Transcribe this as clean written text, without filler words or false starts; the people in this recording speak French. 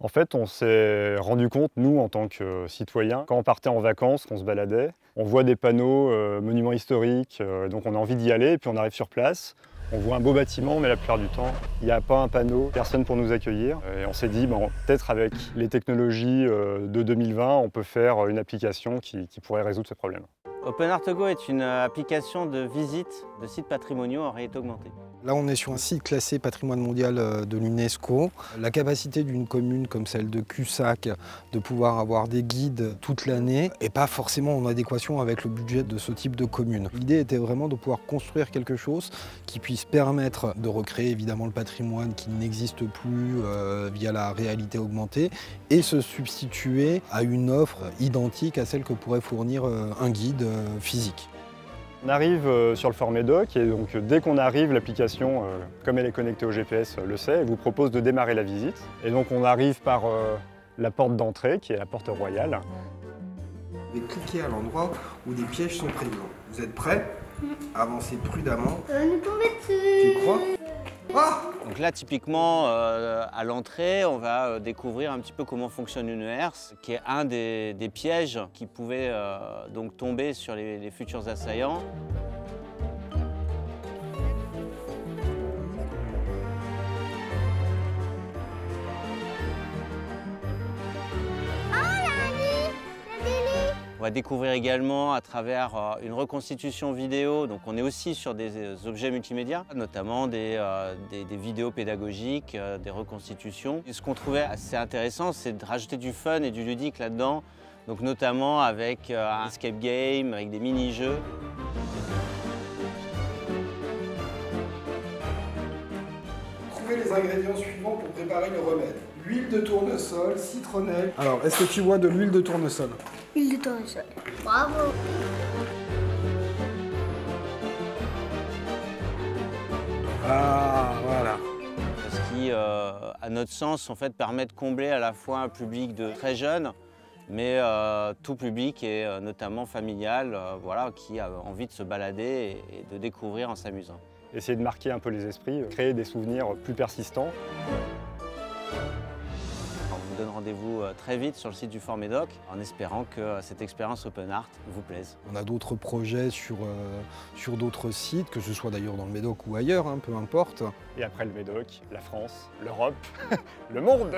En fait, on s'est rendu compte, nous, en tant que citoyens, quand on partait en vacances, qu'on se baladait, on voit des panneaux, monuments historiques, donc on a envie d'y aller, et puis on arrive sur place, on voit un beau bâtiment, mais la plupart du temps, il n'y a pas un panneau, personne pour nous accueillir. Et on s'est dit, bon, peut-être avec les technologies de 2020, on peut faire une application qui pourrait résoudre ce problème. OpenArt2Go est une application de visite de sites patrimoniaux en réalité augmentée. Là, on est sur un site classé patrimoine mondial de l'UNESCO. La capacité d'une commune comme celle de Cussac de pouvoir avoir des guides toute l'année n'est pas forcément en adéquation avec le budget de ce type de commune. L'idée était vraiment de pouvoir construire quelque chose qui puisse permettre de recréer évidemment le patrimoine qui n'existe plus via la réalité augmentée et se substituer à une offre identique à celle que pourrait fournir un guide physique. On arrive sur le Fort Médoc et donc dès qu'on arrive, l'application, comme elle est connectée au GPS, le sait, elle vous propose de démarrer la visite. Et donc on arrive par la porte d'entrée, qui est la porte royale. Vous pouvez cliquer à l'endroit où des pièges sont présents. Vous êtes prêts? Avancez prudemment. On est tombé dessus. Tu crois? Ah! Donc là, typiquement, à l'entrée, on va découvrir un petit peu comment fonctionne une herse, qui est un des pièges qui pouvaient donc tomber sur les futurs assaillants. On va découvrir également à travers une reconstitution vidéo, donc on est aussi sur des objets multimédia, notamment des vidéos pédagogiques, des reconstitutions. Et ce qu'on trouvait assez intéressant, c'est de rajouter du fun et du ludique là-dedans, donc notamment avec un escape game, avec des mini-jeux. Trouvez les ingrédients suivants pour préparer le remède. L'huile de tournesol, citronnelle. Alors, est-ce que tu vois de l'huile de tournesol? Huile de tournesol. Bravo. Ah, voilà. Ce qui, à notre sens, en fait, permet de combler à la fois un public de très jeunes, mais tout public et notamment familial, voilà, qui a envie de se balader et de découvrir en s'amusant. Essayer de marquer un peu les esprits, créer des souvenirs plus persistants. On vous donne rendez-vous très vite sur le site du Fort Médoc, en espérant que cette expérience OpenArt vous plaise. On a d'autres projets sur d'autres sites, que ce soit d'ailleurs dans le Médoc ou ailleurs, hein, peu importe. Et après le Médoc, la France, l'Europe, le monde.